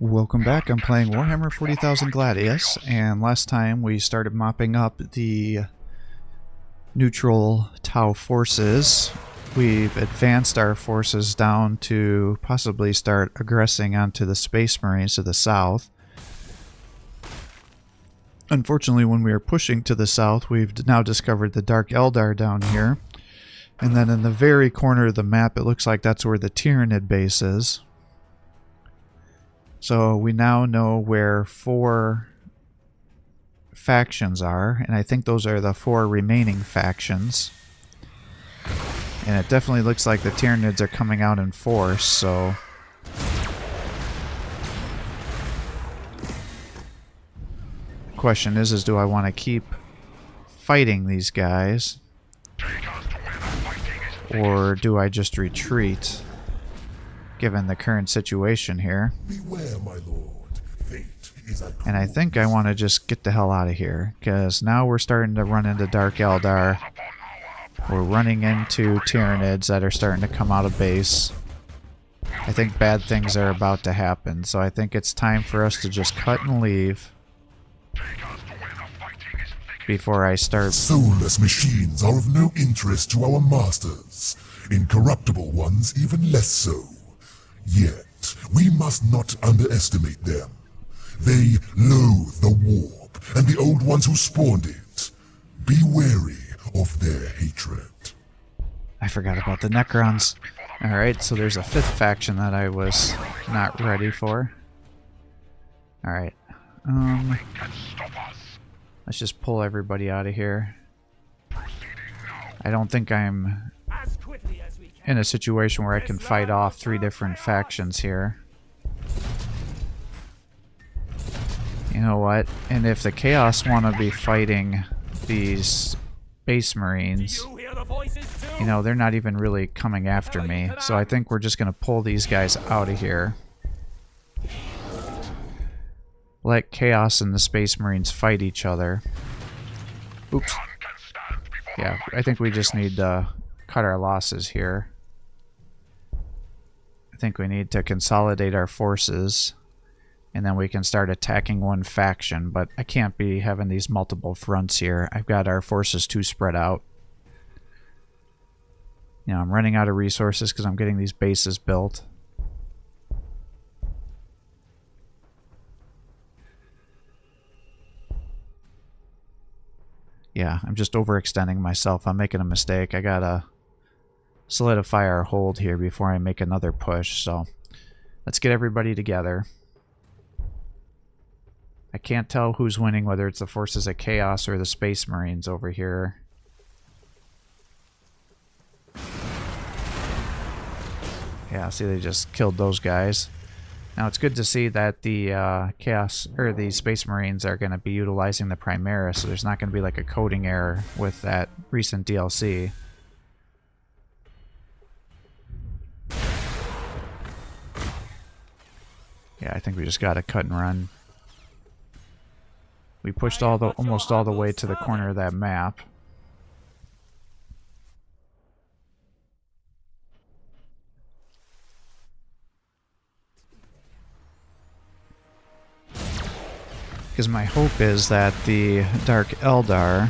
Welcome back. I'm playing Warhammer 40,000 Gladius, and last time we started mopping up the neutral Tau forces. We've advanced our forces down to possibly start aggressing onto the Space Marines to the south. Unfortunately, when we were pushing to the south, we've now discovered the Dark Eldar down here. And then in the very corner of the map, it looks like that's where the Tyranid base is. So we now know where 4 factions are, and I think those are the 4 remaining factions. And it definitely looks like the Tyranids are coming out in force, so... The question is do I want to keep fighting these guys? Or do I just retreat? Given the current situation here. Beware, my lord. Fate is a and I think I want to just get the hell out of here, because now we're starting to run into Dark Eldar. We're running into Tyranids that are starting to come out of base. I think bad things are about to happen, so I think it's time for us to just cut and leave before I start. Soulless machines are of no interest to our masters. Incorruptible ones even less so. Yet, we must not underestimate them. They loathe the warp and the old ones who spawned it. Be wary of their hatred. I forgot about the Necrons. Alright, so there's a 5th faction that I was not ready for. Alright. Let's just pull everybody out of here. I don't think I'm in a situation where I can fight off 3 different factions here. You know what? And if the Chaos want to be fighting these Space Marines, you know, they're not even really coming after me. So I think we're just going to pull these guys out of here. Let Chaos and the Space Marines fight each other. Oops. Yeah, I think we just need to cut our losses here. I think we need to consolidate our forces, and then we can start attacking one faction, but I can't be having these multiple fronts here. I've got our forces too spread out. You know, I'm running out of resources because I'm getting these bases built. Yeah, I'm just overextending myself. I'm making a mistake. I gotta solidify our hold here before I make another push, so let's get everybody together. I can't tell who's winning, whether it's the forces of Chaos or the Space Marines over here. Yeah, see, they just killed those guys. Now it's good to see that the Chaos or the Space Marines are going to be utilizing the Primaris, so there's not going to be like a coding error with that recent DLC. Yeah, I think we just got to cut and run. We pushed almost all the way to the corner of that map. Because my hope is that the Dark Eldar...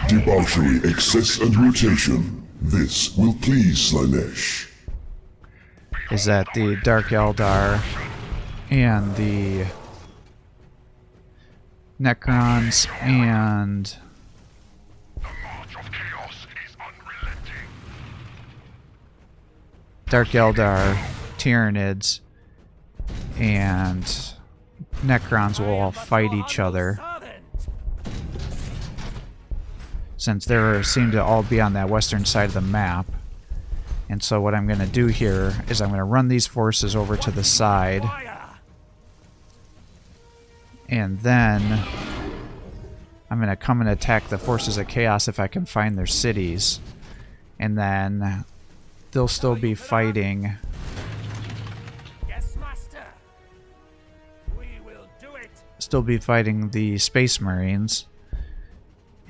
Debauchery, excess, and rotation. This will please Slanesh. Is that the Dark Eldar and the Necrons and Dark Eldar, Tyranids, and Necrons will all fight each other, since they seem to all be on that western side of the map. And so what I'm going to do here is I'm going to run these forces over to the side, and then I'm going to come and attack the forces of Chaos if I can find their cities, and then they'll still be fighting the Space Marines,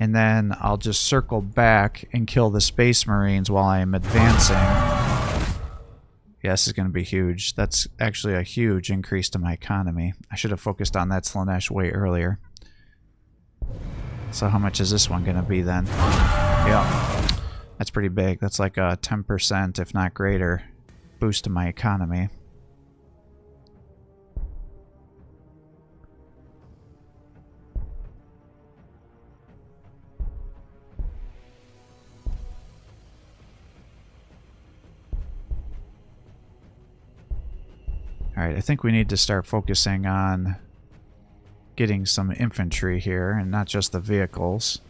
and then I'll just circle back and kill the Space Marines while I'm advancing, Yeah, this is going to be huge. That's actually a huge increase to my economy. I should have focused on that Slanesh way earlier. So how much is this one going to be then? Yeah, that's pretty big. That's like a 10%, if not greater, boost to my economy. Alright, I think we need to start focusing on getting some infantry here, and not just the vehicles.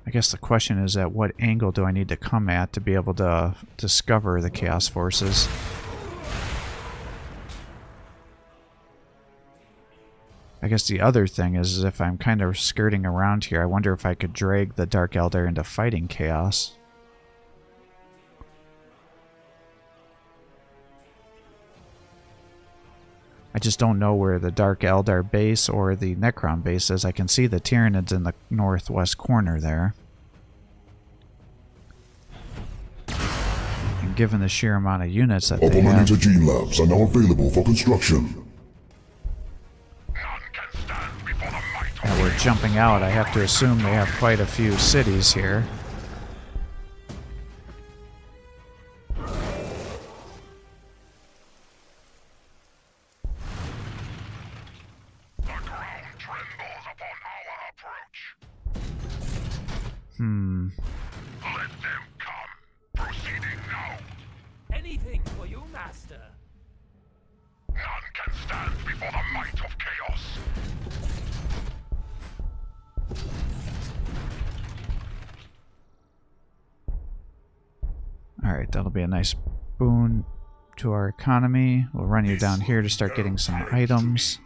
I guess the question is, at what angle do I need to come at to be able to discover the Chaos Forces? I guess the other thing is if I'm kind of skirting around here, I wonder if I could drag the Dark Eldar into fighting Chaos. I just don't know where the Dark Eldar base or the Necron base is. I can see the Tyranids in the northwest corner there. And given the sheer amount of units that they have... Abominator Gene Labs are now available for construction. And we're jumping out. I have to assume they have quite a few cities here. Let them come. Proceeding now. Anything for you, Master. None can stand before the might of chaos. Alright, that'll be a nice boon to our economy. We'll run you down here to start getting some items.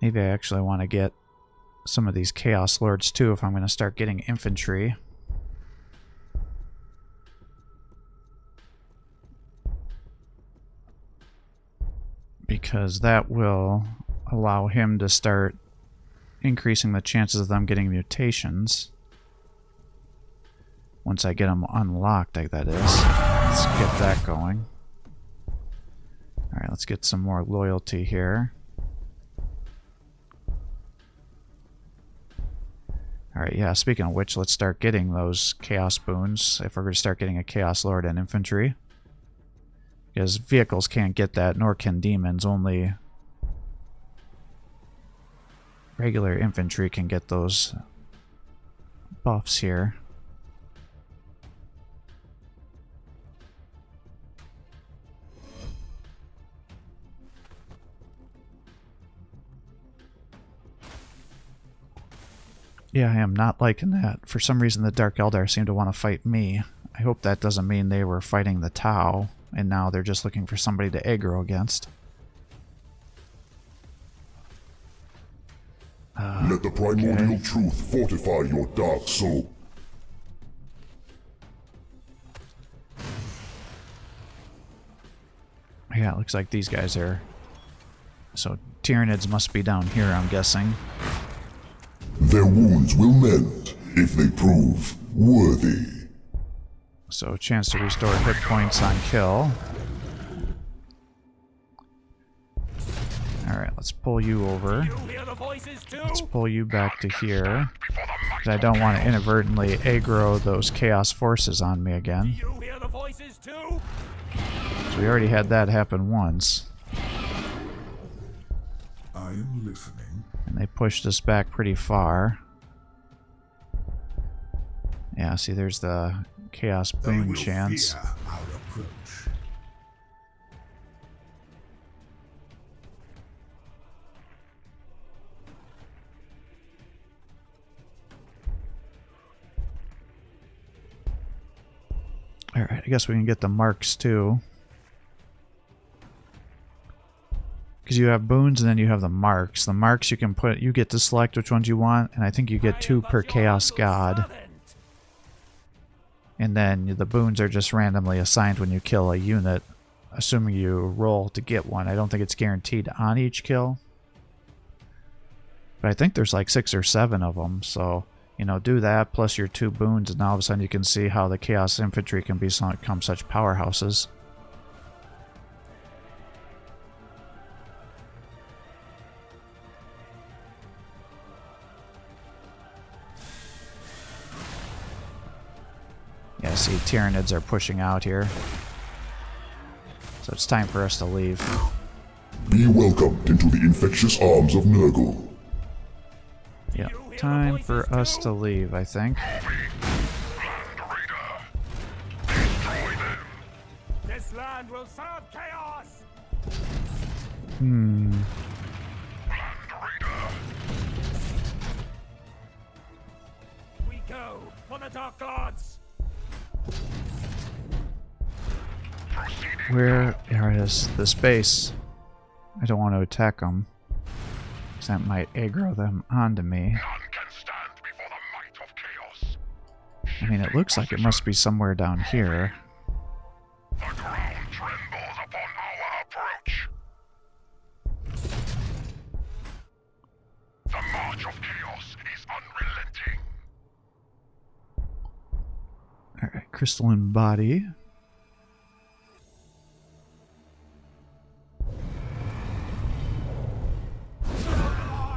Maybe I actually want to get some of these Chaos Lords too if I'm going to start getting infantry. Because that will allow him to start increasing the chances of them getting mutations. Once I get them unlocked, that is. Let's get that going. Alright, let's get some more loyalty here. Alright, yeah, speaking of which, let's start getting those Chaos Boons, if we're going to start getting a Chaos Lord and Infantry. Because vehicles can't get that, nor can demons, only regular infantry can get those buffs here. Yeah, I am not liking that. For some reason the Dark Eldar seem to want to fight me. I hope that doesn't mean they were fighting the Tau, and now they're just looking for somebody to aggro against. Let the primordial truth fortify your dark soul. Yeah, it looks like these guys are... So, Tyranids must be down here, I'm guessing. Their wounds will mend if they prove worthy. So, chance to restore hit points on kill. Alright, let's pull you over. Let's pull you back to here. Because I don't want to inadvertently aggro those Chaos Forces on me again. So we already had that happen once. I am listening. And they pushed us back pretty far. Yeah, see, there's the Chaos Boon chance. Alright, I guess we can get the marks too. Because you have boons and then you have the marks. The marks you can put, you get to select which ones you want, and I think you get 2 per Chaos God. And then the boons are just randomly assigned when you kill a unit, assuming you roll to get one. I don't think it's guaranteed on each kill. But I think there's like 6 or 7 of them, so You know, do that plus your 2 boons, and all of a sudden you can see how the Chaos Infantry can become such powerhouses. Yeah, see, Tyranids are pushing out here. So it's time for us to leave. Be welcomed into the infectious arms of Nurgle. Yeah, time for us to leave, I think. This land will serve chaos. We go for the Dark Gods. Where is this base? I don't want to attack them, because that might aggro them onto me. I mean, it looks like it must be somewhere down here. The ground trembles upon our approach. The march of chaos is unrelenting. Alright, crystalline body.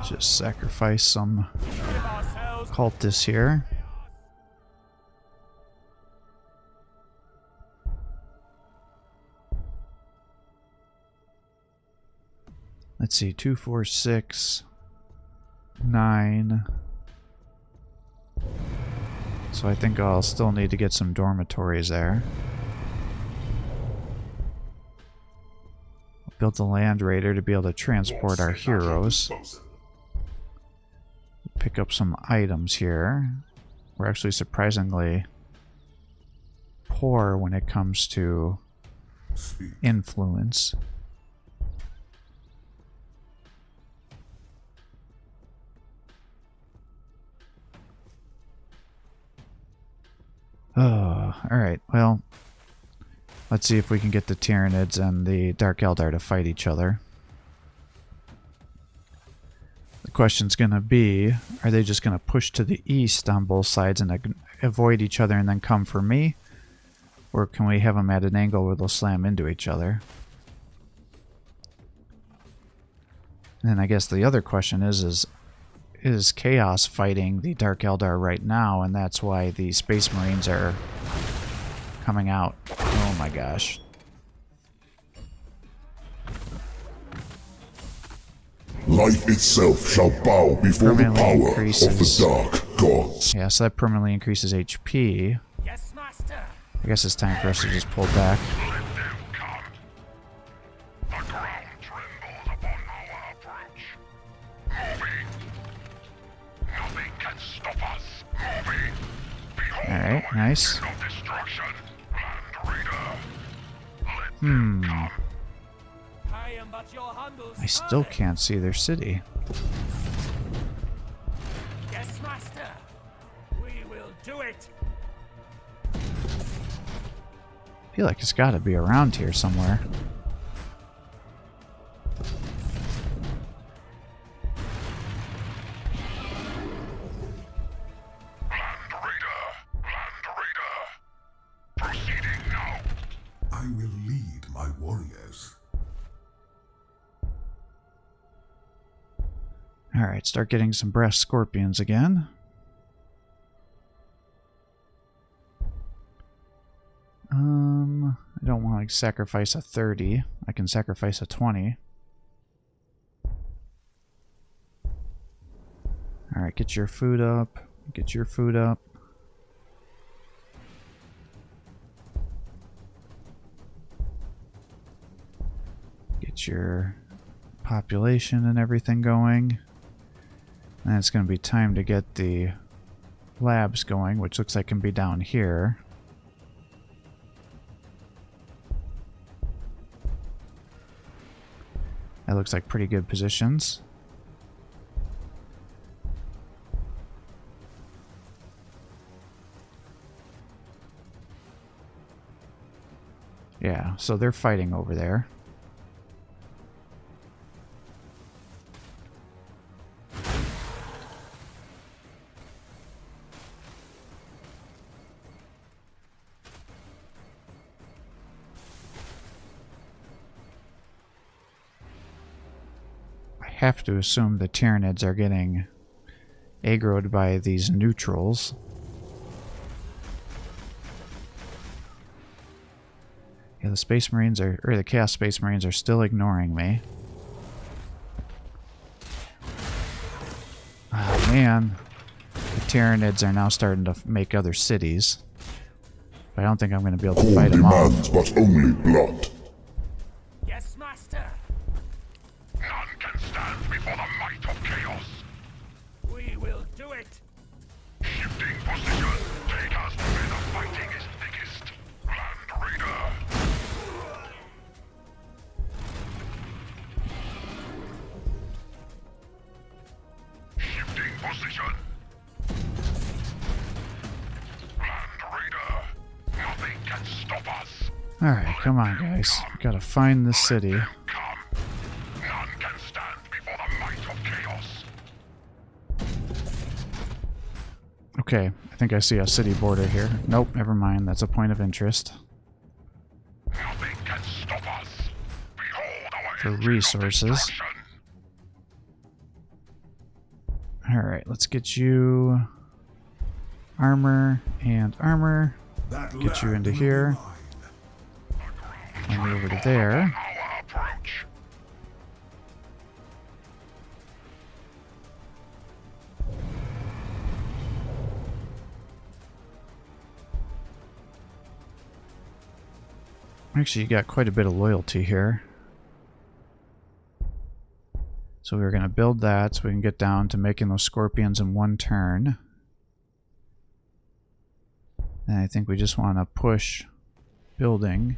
Just sacrifice some cultists here. Let's see, 2, 4, 6, 9. So I think I'll still need to get some dormitories there. Built a land raider to be able to transport our heroes. Pick up some items here. We're actually surprisingly poor when it comes to influence. Oh, alright, well, let's see if we can get the Tyranids and the Dark Eldar to fight each other. The question's going to be, are they just going to push to the east on both sides and avoid each other and then come for me? Or can we have them at an angle where they'll slam into each other? And then I guess the other question is Chaos fighting the Dark Eldar right now, and that's why the Space Marines are coming out. Oh my gosh. Life itself shall bow before the power of the Dark Gods. Yeah, so that permanently increases HP. Yes, master. I guess it's time for us to just pull back. Alright, nice. I still can't see their city. Yes, master. We will do it. I feel like it's got to be around here somewhere. I will lead my warriors. Alright, start getting some brass scorpions again. I don't want to sacrifice a 30. I can sacrifice a 20. Alright, get your food up. Get your food up. Get your population and everything going. And it's going to be time to get the labs going, which looks like can be down here. That looks like pretty good positions. Yeah, so they're fighting over there. have to assume the Tyranids are getting aggroed by these neutrals. Yeah, the Space Marines are, or the Chaos Space Marines are still ignoring me. Oh man, the Tyranids are now starting to make other cities. But I don't think I'm going to be able to fight them all. demands but only blood. Yes, master. None can stand before the might of chaos. We will do it. Shifting position. Take us to where the fighting is thickest. Land Raider. Shifting position. Land Raider. Nothing can stop us. Alright, come on guys. Gotta find this city. Come. None can stand before the might of chaos. Okay, I think I see a city border here. Nope, never mind. That's a point of interest. Nothing can stop us. Behold our For engine of resources. destruction. Alright, let's get you armor and armor. Get you into here. And over to there. Our approach. Actually, you got quite a bit of loyalty here. So we're going to build that so we can get down to making those scorpions in one turn. And I think we just want to push building.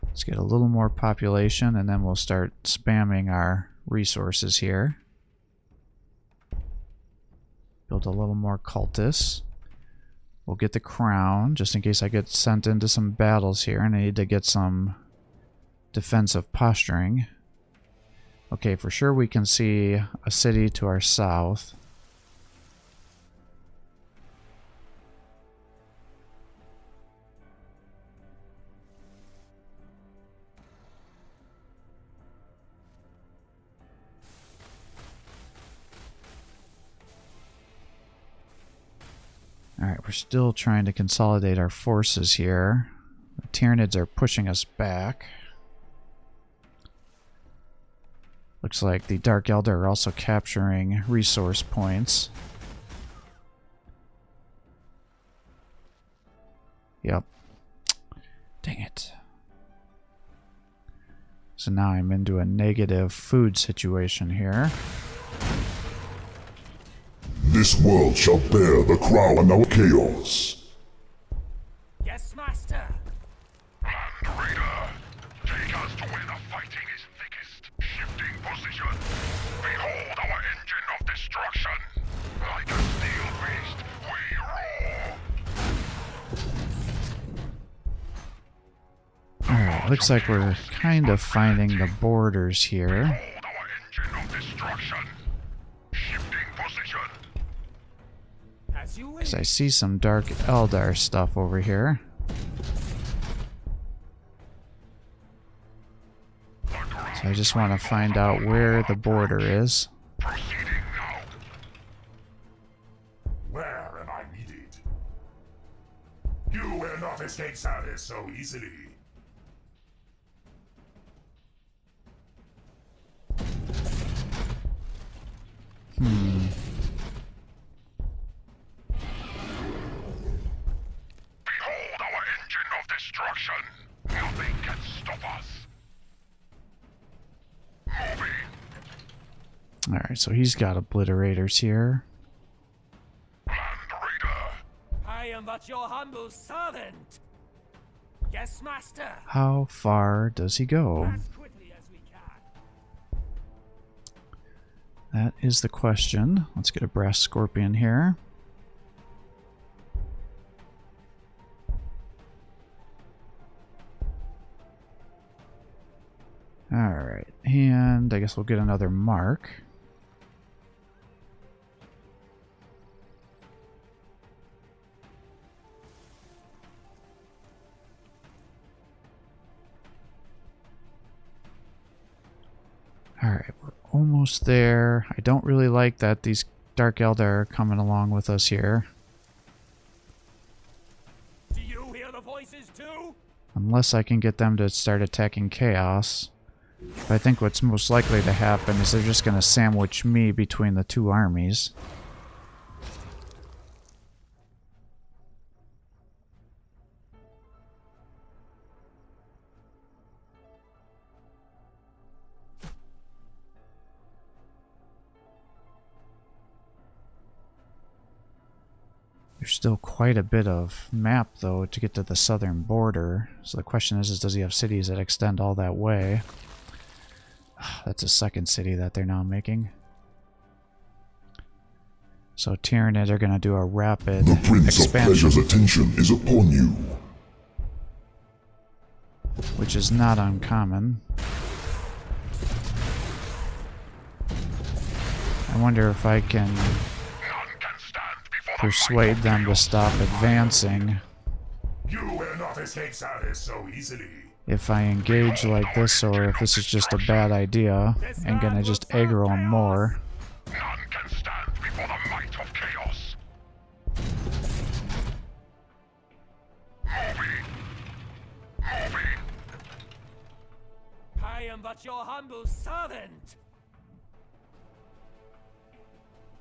Let's get a little more population and then we'll start spamming our resources here. Build a little more cultists. We'll get the crown just in case I get sent into some battles here and I need to get some defensive posturing. Okay, for sure we can see a city to our south. Alright, we're still trying to consolidate our forces here. The Tyranids are pushing us back. Looks like the Dark Eldar are also capturing resource points. Yep. Dang it. So now I'm into a negative food situation here. This world shall bear the crown and our chaos. Yes, master. Land Raider, take us to where the fighting is thickest. Shifting position. Behold our engine of destruction. Like a steel beast, we roar. Alright, looks like we're kind of finding the borders here. Behold our engine of destruction. Shifting position. As you wish. Because I see some Dark Eldar stuff over here. So I just want to find out where the border is. Proceeding now. Where am I needed? You will not escape service so easily. Behold our engine of destruction. Nothing can stop us. Moving. Alright, so he's got obliterators here. Land Raider. I am but your humble servant. Yes, master. How far does he go? As quickly as we can. That is the question. Let's get a brass scorpion here. Alright, and I guess we'll get another mark. Alright, we're almost there. I don't really like that these Dark Eldar are coming along with us here. Do you hear the voices too? Unless I can get them to start attacking Chaos. But I think what's most likely to happen is they're just going to sandwich me between the two armies. There's still quite a bit of map, though, to get to the southern border. So the question is does he have cities that extend all that way? That's a second city that they're now making. So Tyranid are going to do a rapid The Prince expansion, of Pleasure's attention is upon you. which is not uncommon. I wonder if I can persuade them to stop advancing. You will not escape Sardis so easily. If I engage like this, or if this is just a bad idea and gonna just aggro them more. None can stand before the might of chaos. Moving. I am but your humble servant.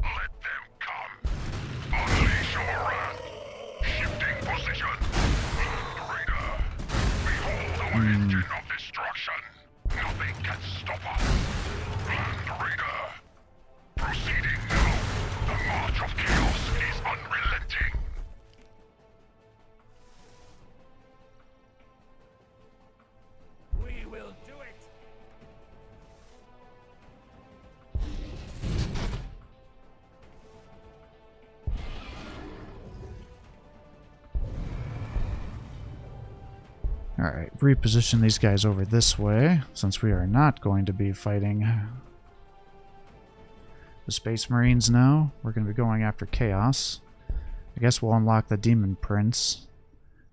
Let them come. Unleash your wrath. Shifting position. Land Raider. Behold our engine of destruction. Nothing can stop us. Land Raider. Proceeding now. The march of chaos is unrelenting. We will do it. Alright, reposition these guys over this way, since we are not going to be fighting the Space Marines now. We're going to be going after Chaos. I guess we'll unlock the Demon Prince.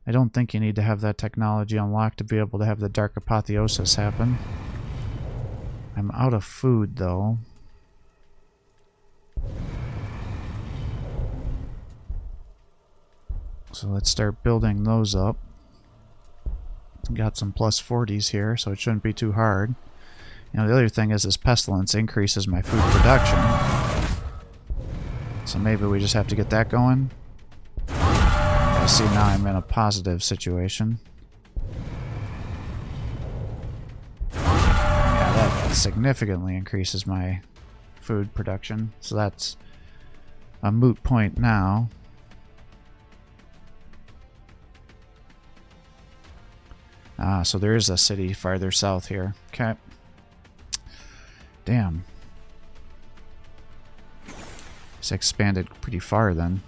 I don't think you need to have that technology unlocked to be able to have the Dark Apotheosis happen. I'm out of food, though. So let's start building those up. Got some plus 40s here, so it shouldn't be too hard. You know, the other thing is this pestilence increases my food production. So maybe we just have to get that going. I see now I'm in a positive situation. Yeah, that significantly increases my food production. So that's a moot point now. Ah, so there is a city farther south here. Okay. Damn. It's expanded pretty far then.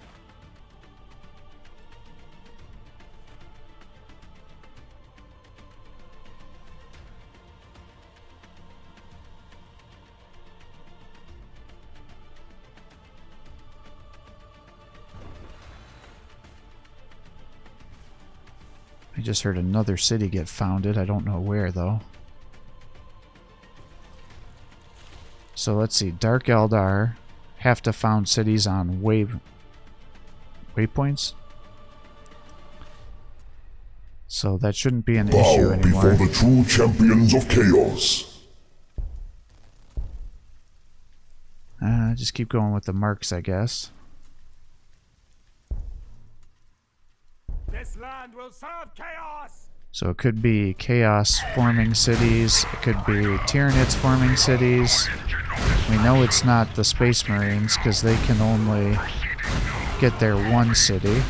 I just heard another city get founded. I don't know where, though. So let's see. Dark Eldar have to found cities on waypoints. So that shouldn't be an issue Bow anymore. before the true champions of chaos. Just keep going with the marks, I guess. This land will serve chaos. So it could be Chaos forming cities. It could be Tyranids forming cities. We know it's not the Space Marines because they can only get their one city.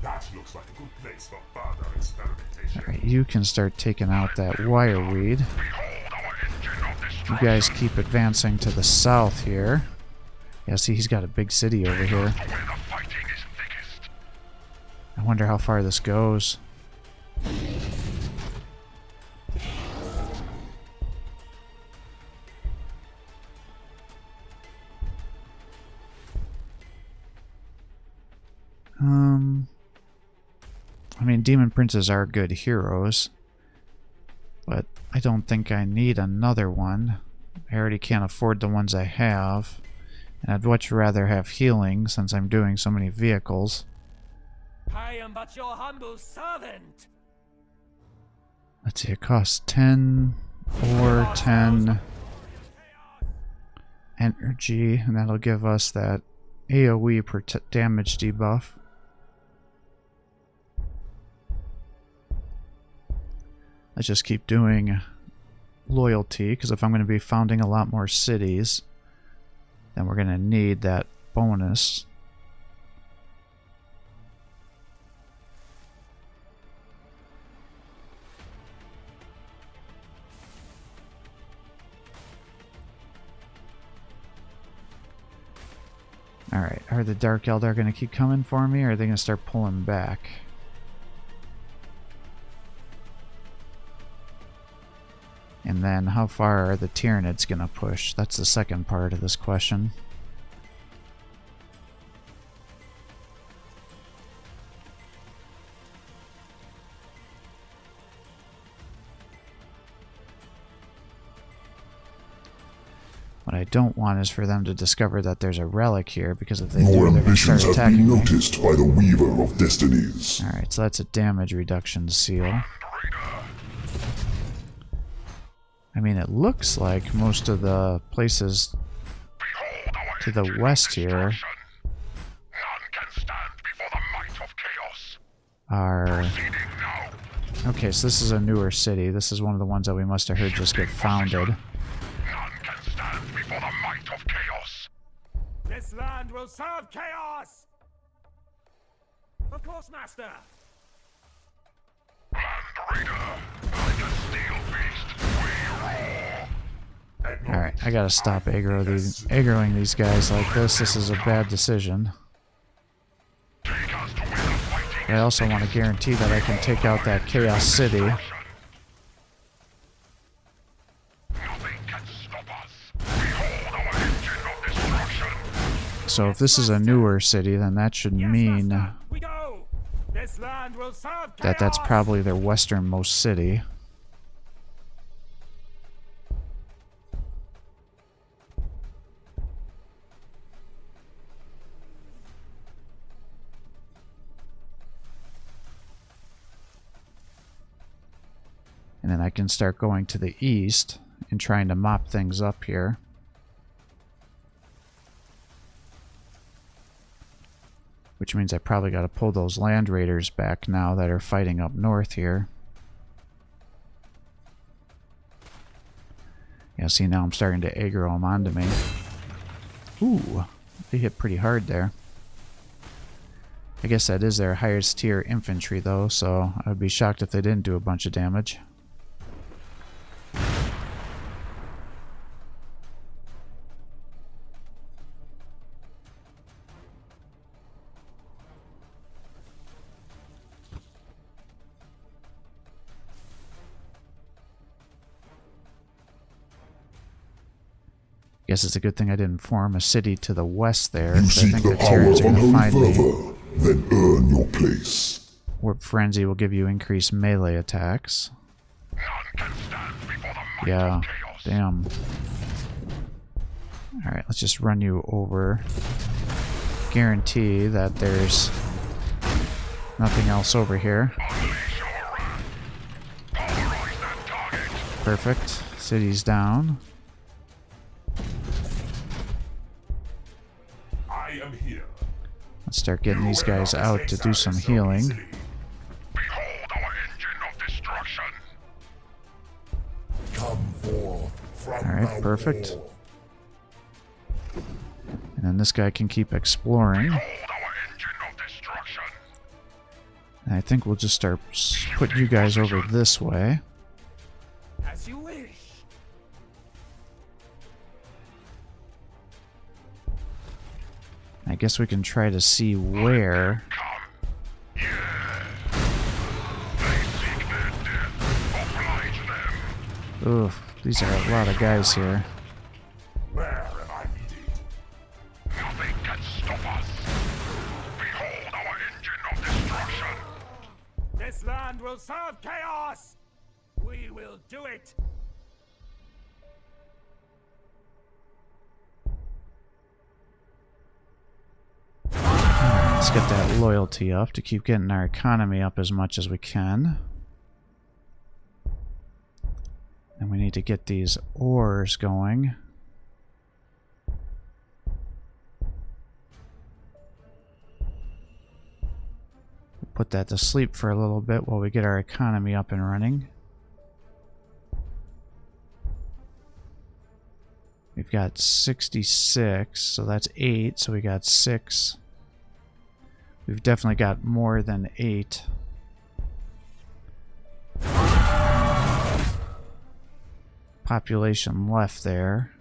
That looks like a good place for further experimentation. Alright, you can start taking out that wireweed. Behold our engine of You destruction. guys keep advancing to the south here. Yeah, see, he's got a big city over here. Where the fighting is thickest. I wonder how far this goes. I mean, demon princes are good heroes, but I don't think I need another one. I already can't afford the ones I have, and I'd much rather have healing since I'm doing so many vehicles. I am but your humble servant. Let's see, it costs 10 or 10 energy, and that'll give us that AoE damage debuff. Let's just keep doing loyalty, because if I'm going to be founding a lot more cities, then we're going to need that bonus. Alright, are the Dark Eldar going to keep coming for me, or are they going to start pulling back? And then how far are the Tyranids going to push? That's the second part of this question. What I don't want is for them to discover that there's a relic here, because if they Your do, they're going to start ambitions have attacking been me. noticed by the Weaver of Destinies. Alright, so that's a damage reduction seal. I mean, it looks like most of the places to the west here are... Okay, so this is a newer city. This is one of the ones that we must have heard just get founded. This land will serve chaos! Of course, Master! Alright, I gotta stop aggroing these guys like this. This is a bad decision. But I also want to guarantee that I can take out that Chaos City. So if this is a newer city, then that should mean that that's probably their westernmost city. And then I can start going to the east and trying to mop things up here. Which means I probably got to pull those land raiders back now that are fighting up north here. Yeah, see, now I'm starting to aggro them onto me. Ooh, they hit pretty hard there. I guess that is their highest tier infantry though, so I would be shocked if they didn't do a bunch of damage. Guess it's a good thing I didn't form a city to the west there. You I seek think the the power Tyranids of are going to unholy find me. fervor, then earn your place. Warp Frenzy will give you increased melee attacks. Yeah, damn. Alright, let's just run you over. Guarantee that there's nothing else over here. Perfect. City's down. I am here. Let's start getting these guys out to do some healing. Behold our engine of destruction. Come forth from Alright, the perfect. war. And then this guy can keep exploring. Behold our engine of destruction. And I think we'll just start put you guys over this way. As you wish. I guess we can try to see where. They seek their death. Oblige them. Oof, these are a lot of guys here. Where am I needed? Nothing can stop us. Behold our This land will serve chaos! We will do it! Let's get that loyalty up to keep getting our economy up as much as we can. And we need to get these ores going. Put that to sleep for a little bit while we get our economy up and running. We've got 66, so that's 8, so we got 6. We've definitely got more than 8. Population left there.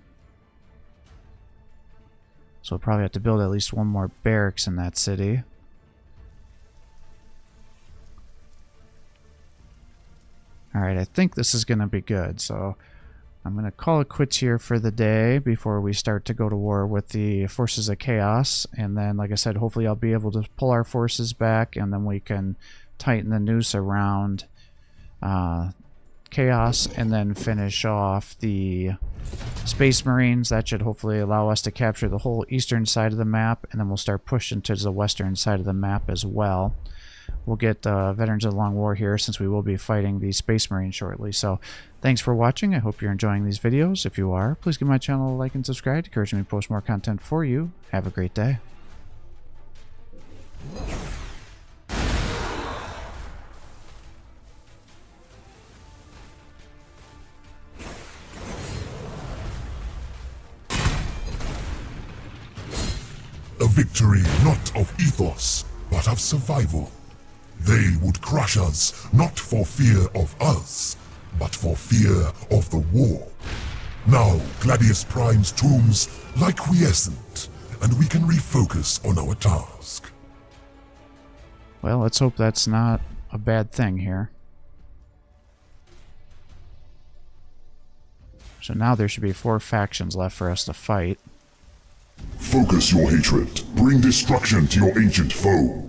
So we'll probably have to build at least one more barracks in that city. Alright, I think this is going to be good, so I'm going to call it quits here for the day before we start to go to war with the forces of chaos. And then, like I said, hopefully I'll be able to pull our forces back, and then we can tighten the noose around chaos, and then finish off the Space Marines. That should hopefully allow us to capture the whole eastern side of the map, and then we'll start pushing to the western side of the map as well. We'll get Veterans of the Long War here, since we will be fighting the Space Marines shortly. So thanks for watching. I hope you're enjoying these videos. If you are, please give my channel a like and subscribe to encourage me to post more content for you. Have a great day. A victory not of ethos, but of survival. They would crush us, not for fear of us, but for fear of the war. Now, Gladius Prime's tombs lie quiescent, and we can refocus on our task. Well, let's hope that's not a bad thing here. So now there should be 4 factions left for us to fight. Focus your hatred. Bring destruction to your ancient foe.